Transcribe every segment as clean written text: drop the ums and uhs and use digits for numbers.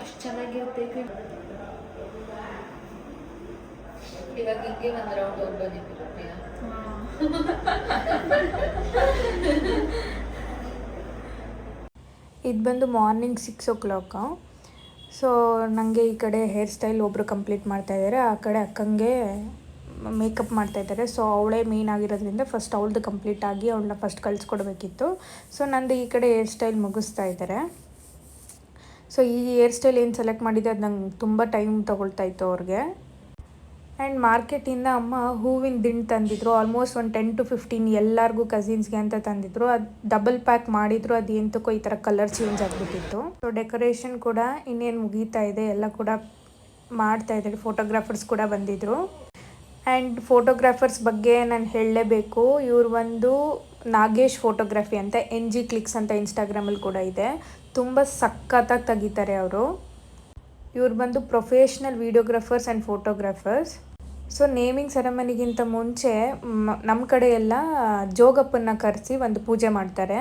ಅಷ್ಟು ಚೆನ್ನಾಗಿರುತ್ತೆ. ಇವಾಗ ಹಿಂಗೆ ಒಂದು ರೌಂಡ್ ಹೋಗಿ ಬಂದಿದ್ದೀರ ಪ್ರಿಯಾ. ಇದು ಬಂದು ಮಾರ್ನಿಂಗ್ 6 o'clock. ಸೊ ನನಗೆ ಈ ಕಡೆ ಹೇರ್ ಸ್ಟೈಲ್ ಒಬ್ಬರು ಕಂಪ್ಲೀಟ್ ಮಾಡ್ತಾಯಿದ್ದಾರೆ, ಆ ಕಡೆ ಅಕ್ಕಂಗೆ ಮೇಕಪ್ ಮಾಡ್ತಾಯಿದ್ದಾರೆ. ಸೊ ಅವಳೇ ಮೇನ್ ಆಗಿರೋದ್ರಿಂದ ಫಸ್ಟ್ ಅವಳದು ಕಂಪ್ಲೀಟ್ ಆಗಿ ಅವಳನ್ನ ಫಸ್ಟ್ ಕಳಿಸ್ಕೊಡ್ಬೇಕಿತ್ತು. ಸೊ ನಂದು ಈ ಕಡೆ ಹೇರ್ ಸ್ಟೈಲ್ ಮುಗಿಸ್ತಾ ಇದ್ದಾರೆ. ಸೊ ಈ ಹೇರ್ ಸ್ಟೈಲ್ ಏನು ಸೆಲೆಕ್ಟ್ ಮಾಡಿದೆ ಅದು ನಂಗೆ ತುಂಬ ಟೈಮ್ ತೊಗೊಳ್ತಾ ಇತ್ತು ಅವ್ರಿಗೆ. ಆ್ಯಂಡ್ ಮಾರ್ಕೆಟಿಂದ ಅಮ್ಮ ಹೂವಿನ ದಿಂಡು ತಂದಿದ್ರು. ಆಲ್ಮೋಸ್ಟ್ ಒಂದು 10 to 15 ಎಲ್ಲರಿಗೂ ಕಸಿನ್ಸ್ಗೆ ಅಂತ ತಂದಿದ್ರು. ಅದು ಡಬಲ್ ಪ್ಯಾಕ್ ಮಾಡಿದ್ರು. ಅದು ಎಂತಕ್ಕೋ ಈ ಥರ ಕಲರ್ ಚೇಂಜ್ ಆಗಿಬಿಟ್ಟಿತ್ತು. ಸೊ ಡೆಕೋರೇಷನ್ ಕೂಡ ಇನ್ನೇನು ಮುಗೀತಾ ಇದೆ, ಎಲ್ಲ ಕೂಡ ಮಾಡ್ತಾ ಇದ್ದಾರೆ. ಫೋಟೋಗ್ರಾಫರ್ಸ್ ಕೂಡ ಬಂದಿದ್ದರು. ಆ್ಯಂಡ್ ಫೋಟೋಗ್ರಾಫರ್ಸ್ ಬಗ್ಗೆ ನಾನು ಹೇಳಲೇಬೇಕು. ಇವ್ರು ಒಂದು ನಾಗೇಶ್ ಫೋಟೋಗ್ರಫಿ ಅಂತ NG ಕ್ಲಿಕ್ಸ್ ಅಂತ ಇನ್ಸ್ಟಾಗ್ರಾಮಲ್ಲಿ ಕೂಡ ಇದೆ. ತುಂಬ ಸಖತ್ತಾಗಿ ತೆಗಿತಾರೆ ಅವರು. ಇವ್ರು ಬಂದು professional videographers and photographers. So naming ಸೆರೆಮನಿಗಿಂತ ಮುಂಚೆ ನಮ್ಮ ಕಡೆ ಎಲ್ಲ ಜೋಗಪ್ಪನ್ನ ಕರೆಸಿ ಒಂದು ಪೂಜೆ ಮಾಡ್ತಾರೆ.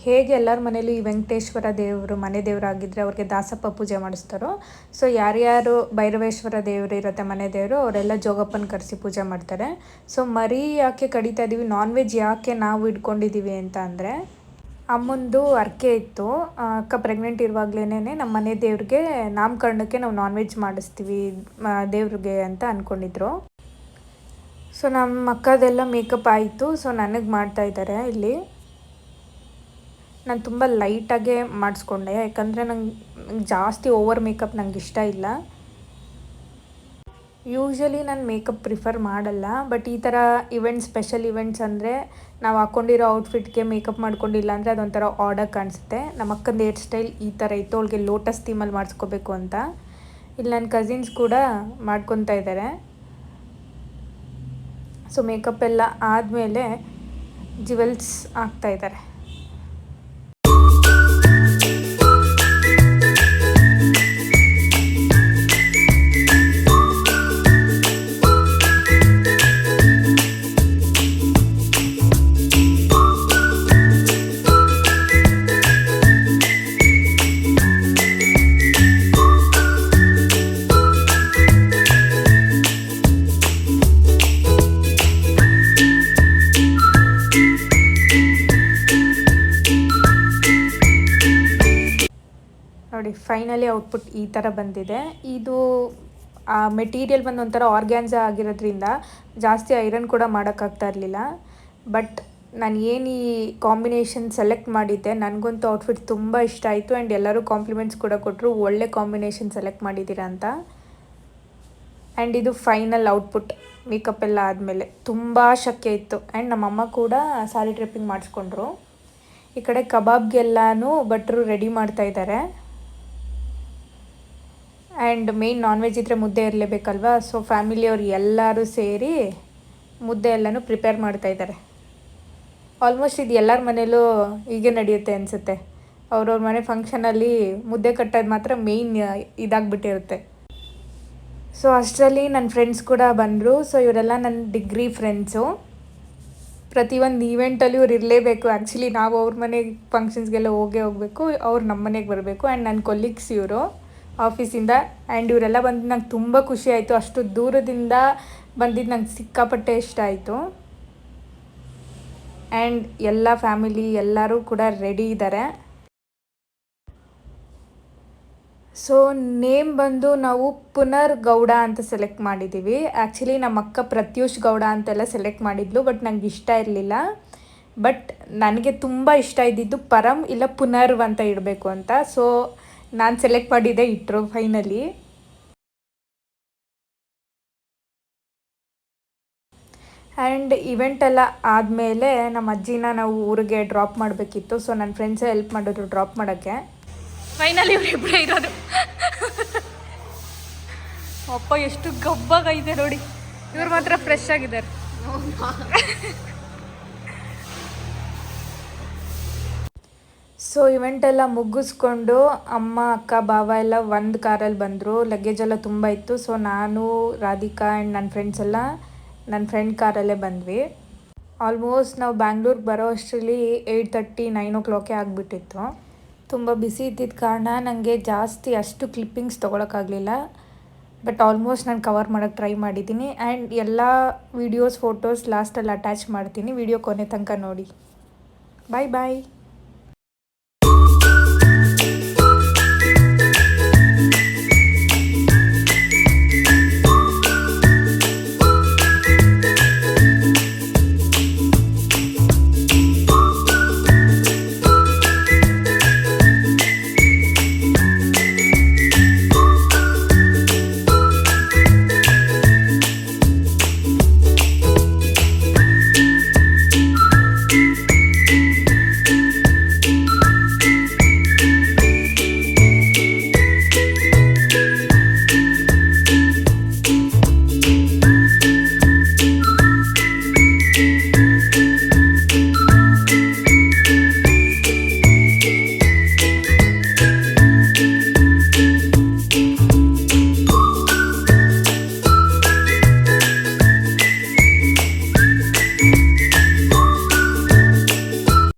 ಹೇಗೆ ಎಲ್ಲರ ಮನೇಲಿ ಈ ವೆಂಕಟೇಶ್ವರ ದೇವರು ಮನೆ ದೇವರಾಗಿದ್ದರೆ ಅವ್ರಿಗೆ ದಾಸಪ್ಪ ಪೂಜೆ ಮಾಡಿಸ್ತಾರೋ, ಸೊ ಯಾರ್ಯಾರು ಭೈರವೇಶ್ವರ ದೇವರು ಇರುತ್ತೆ ಮನೆ ದೇವರು, ಅವರೆಲ್ಲ ಜೋಗಪ್ಪನ ಕರೆಸಿ ಪೂಜೆ ಮಾಡ್ತಾರೆ. ಸೊ ಮರಿ ಯಾಕೆ ಕಡಿತಾ ಇದ್ದೀವಿ, ನಾನ್ ವೆಜ್ ಯಾಕೆ ನಾವು ಇಟ್ಕೊಂಡಿದ್ದೀವಿ ಅಂತ ಅಂದರೆ, ಅಮ್ಮಂದು ಅರ್ಕೆ ಇತ್ತು. ಅಕ್ಕ ಪ್ರೆಗ್ನೆಂಟ್ ಇರುವಾಗಲೇ ನಮ್ಮ ಮನೆ ದೇವ್ರಿಗೆ ನಾಮಕರಣಕ್ಕೆ ನಾವು ನಾನ್ ವೆಜ್ ಮಾಡಿಸ್ತೀವಿ ದೇವ್ರಿಗೆ ಅಂತ ಅಂದ್ಕೊಂಡಿದ್ರು. ಸೊ ನಮ್ಮ ಅಕ್ಕದೆಲ್ಲ ಮೇಕಪ್ ಆಯಿತು. ಸೊ ನನಗೆ ಮಾಡ್ತಾಯಿದ್ದಾರೆ ಇಲ್ಲಿ. ನಾನು ತುಂಬ ಲೈಟಾಗೆ ಮಾಡಿಸ್ಕೊಂಡೆ, ಯಾಕಂದರೆ ನಂಗೆ ಜಾಸ್ತಿ ಓವರ್ ಮೇಕಪ್ ನಂಗೆ ಇಷ್ಟ ಇಲ್ಲ. ಯೂಶ್ವಲಿ ನಾನು ಮೇಕಪ್ ಪ್ರಿಫರ್ ಮಾಡಲ್ಲ, ಬಟ್ ಈ ಥರ ಇವೆಂಟ್ಸ್, ಸ್ಪೆಷಲ್ ಇವೆಂಟ್ಸ್ ಅಂದರೆ ನಾವು ಹಾಕ್ಕೊಂಡಿರೋ ಔಟ್ಫಿಟ್ಗೆ ಮೇಕಪ್ ಮಾಡ್ಕೊಂಡಿಲ್ಲ ಅಂದರೆ ಅದೊಂಥರ ಆಡಾಗಿ ಕಾಣಿಸುತ್ತೆ. ನಮ್ಮ ಅಕ್ಕಂದು ಹೇರ್ ಸ್ಟೈಲ್ ಈ ಥರ ಇತ್ತು. ಅವಳಿಗೆ ಲೋಟಸ್ ಥೀಮಲ್ಲಿ ಮಾಡಿಸ್ಕೋಬೇಕು ಅಂತ. ಇಲ್ಲಿ ನನ್ನ ಕಸಿನ್ಸ್ ಕೂಡ ಮಾಡ್ಕೊತಾ ಇದ್ದಾರೆ. ಸೊ ಮೇಕಪ್ ಎಲ್ಲ ಆದಮೇಲೆ ಜ್ಯುವೆಲ್ಸ್ ಹಾಕ್ತಾಯಿದ್ದಾರೆ. ನೋಡಿ ಫೈನಲಿ ಔಟ್ಪುಟ್ ಈ ಥರ ಬಂದಿದೆ. ಇದು ಮೆಟೀರಿಯಲ್ ಬಂದು ಒಂಥರ ಆರ್ಗ್ಯಾನ್ಸಾ ಆಗಿರೋದ್ರಿಂದ ಜಾಸ್ತಿ ಐರನ್ ಕೂಡ ಮಾಡೋಕ್ಕಾಗ್ತಾ ಇರಲಿಲ್ಲ. ಬಟ್ ನಾನು ಏನು ಈ ಕಾಂಬಿನೇಷನ್ ಸೆಲೆಕ್ಟ್ ಮಾಡಿದ್ದೆ, ನನಗಂತೂ ಔಟ್ಫಿಟ್ ತುಂಬ ಇಷ್ಟ ಆಯಿತು. ಆ್ಯಂಡ್ ಎಲ್ಲರೂ ಕಾಂಪ್ಲಿಮೆಂಟ್ಸ್ ಕೂಡ ಕೊಟ್ಟರು, ಒಳ್ಳೆ ಕಾಂಬಿನೇಷನ್ ಸೆಲೆಕ್ಟ್ ಮಾಡಿದ್ದೀರಾ ಅಂತ. ಆ್ಯಂಡ್ ಇದು ಫೈನಲ್ ಔಟ್ಪುಟ್. ಮೇಕಪ್ ಎಲ್ಲ ಆದಮೇಲೆ ತುಂಬ ಶಕ್ಯ ಇತ್ತು. ಆ್ಯಂಡ್ ನಮ್ಮಮ್ಮ ಕೂಡ ಸಾರಿ ಡ್ರಿಪ್ಪಿಂಗ್ ಮಾಡಿಸ್ಕೊಂಡ್ರು. ಈ ಕಡೆ ಕಬಾಬ್ಗೆಲ್ಲನೂ ಭಟ್ರು ರೆಡಿ ಮಾಡ್ತಾಯಿದ್ದಾರೆ. ಆ್ಯಂಡ್ ಮೇಯ್ನ್ ನಾನ್ ವೆಜ್ ಇದ್ದರೆ ಮುದ್ದೆ ಇರಲೇಬೇಕಲ್ವ. ಸೊ ಫ್ಯಾಮಿಲಿಯವ್ರು ಎಲ್ಲರೂ ಸೇರಿ ಮುದ್ದೆ ಎಲ್ಲನೂ ಪ್ರಿಪೇರ್ ಮಾಡ್ತಾಯಿದ್ದಾರೆ. ಆಲ್ಮೋಸ್ಟ್ ಇದು ಎಲ್ಲರ ಮನೇಲೂ ಹೀಗೆ ನಡೆಯುತ್ತೆ ಅನಿಸುತ್ತೆ. ಅವ್ರವ್ರ ಮನೆ ಫಂಕ್ಷನಲ್ಲಿ ಮುದ್ದೆ ಕಟ್ಟೋದು ಮಾತ್ರ ಮೇಯ್ನ್ ಇದಾಗಿಬಿಟ್ಟಿರುತ್ತೆ. ಸೊ ಅಷ್ಟರಲ್ಲಿ ನನ್ನ ಫ್ರೆಂಡ್ಸ್ ಕೂಡ ಬಂದರು. ಸೊ ಇವರೆಲ್ಲ ನನ್ನ ಡಿಗ್ರಿ ಫ್ರೆಂಡ್ಸು. ಪ್ರತಿಯೊಂದು ಈವೆಂಟಲ್ಲಿ ಇವ್ರು ಇರಲೇಬೇಕು. ಆ್ಯಕ್ಚುಲಿ ನಾವು ಅವ್ರ ಮನೆಗೆ ಫಂಕ್ಷನ್ಸ್ಗೆಲ್ಲ ಹೋಗಬೇಕು, ಅವ್ರು ನಮ್ಮ ಮನೆಗೆ ಬರಬೇಕು. ಆ್ಯಂಡ್ ನನ್ನ ಕೊಲೀಗ್ಸ್ ಇವರು ಆಫೀಸಿಂದ. ಆ್ಯಂಡ್ ಇವರೆಲ್ಲ ಬಂದು ನಂಗೆ ತುಂಬ ಖುಷಿ ಆಯಿತು. ಅಷ್ಟು ದೂರದಿಂದ ಬಂದಿದ್ದು ನಂಗೆ ಸಿಕ್ಕಾಪಟ್ಟೆ ಇಷ್ಟ ಆಯಿತು. ಆ್ಯಂಡ್ ಎಲ್ಲ ಫ್ಯಾಮಿಲಿ ಎಲ್ಲರೂ ಕೂಡ ರೆಡಿ ಇದ್ದಾರೆ. ಸೊ ನೇಮ್ ಬಂದು ನಾವು ಪುನರ್ ಗೌಡ ಅಂತ ಸೆಲೆಕ್ಟ್ ಮಾಡಿದ್ದೀವಿ. ಆ್ಯಕ್ಚುಲಿ ನಮ್ಮ ಅಕ್ಕ ಪ್ರತ್ಯೂಷ್ ಗೌಡ ಅಂತೆಲ್ಲ ಸೆಲೆಕ್ಟ್ ಮಾಡಿದ್ಲು, ಬಟ್ ನಂಗೆ ಇಷ್ಟ ಇರಲಿಲ್ಲ. ಬಟ್ ನನಗೆ ತುಂಬ ಇಷ್ಟ ಇದ್ದಿದ್ದು ಪರಮ್ ಇಲ್ಲ ಪುನರ್ವ್ ಅಂತ ಇಡಬೇಕು ಅಂತ. ಸೊ ನಾನು ಸೆಲೆಕ್ಟ್ ಮಾಡಿದ್ದೆ, ಇಟ್ಟರು ಫೈನಲಿ. ಆ್ಯಂಡ್ ಇವೆಂಟೆಲ್ಲ ಆದಮೇಲೆ ನಮ್ಮ ಅಜ್ಜಿನ ನಾವು ಊರಿಗೆ ಡ್ರಾಪ್ ಮಾಡಬೇಕಿತ್ತು. ಸೊ ನನ್ನ ಫ್ರೆಂಡ್ಸೇ ಹೆಲ್ಪ್ ಮಾಡಿದ್ರು ಡ್ರಾಪ್ ಮಾಡೋಕ್ಕೆ. ಫೈನಲಿ ಇವರಿಬ್ಬರೇ ಇರೋದು. ಅಪ್ಪ ಎಷ್ಟು ಗಬ್ಬಾಗೈತೆ ನೋಡಿ. ಇವ್ರು ಮಾತ್ರ ಫ್ರೆಶ್ ಆಗಿದ್ದಾರೆ. ಸೊ ಇವೆಂಟೆಲ್ಲ ಮುಗಿಸ್ಕೊಂಡು ಅಮ್ಮ ಅಕ್ಕ ಬಾವ ಎಲ್ಲ ಒಂದು ಕಾರಲ್ಲಿ ಬಂದರು. ಲಗೇಜ್ ಎಲ್ಲ ತುಂಬ ಇತ್ತು. ಸೊ ನಾನು ರಾಧಿಕಾ ಆ್ಯಂಡ್ ನನ್ನ ಫ್ರೆಂಡ್ಸ್ ಎಲ್ಲ ನನ್ನ ಫ್ರೆಂಡ್ ಕಾರಲ್ಲೇ ಬಂದ್ವಿ. ಆಲ್ಮೋಸ್ಟ್ ನಾವು ಬ್ಯಾಂಗ್ಳೂರಿಗೆ ಬರೋ ಅಷ್ಟರಲ್ಲಿ 8:30 9 o'clock ಆಗಿಬಿಟ್ಟಿತ್ತು. ತುಂಬ ಬಿಸಿ ಇದ್ದಿದ್ದ ಕಾರಣ ನನಗೆ ಜಾಸ್ತಿ ಅಷ್ಟು ಕ್ಲಿಪ್ಪಿಂಗ್ಸ್ ತೊಗೊಳಕ್ಕಾಗಲಿಲ್ಲ. ಬಟ್ ಆಲ್ಮೋಸ್ಟ್ ನಾನು ಕವರ್ ಮಾಡೋಕ್ಕೆ ಟ್ರೈ ಮಾಡಿದ್ದೀನಿ. ಆ್ಯಂಡ್ ಎಲ್ಲ ವೀಡಿಯೋಸ್ ಫೋಟೋಸ್ ಲಾಸ್ಟಲ್ಲಿ ಅಟ್ಯಾಚ್ ಮಾಡ್ತೀನಿ. ವಿಡಿಯೋ ಕೊನೆ ತನಕ ನೋಡಿ. ಬಾಯ್ ಬಾಯ್.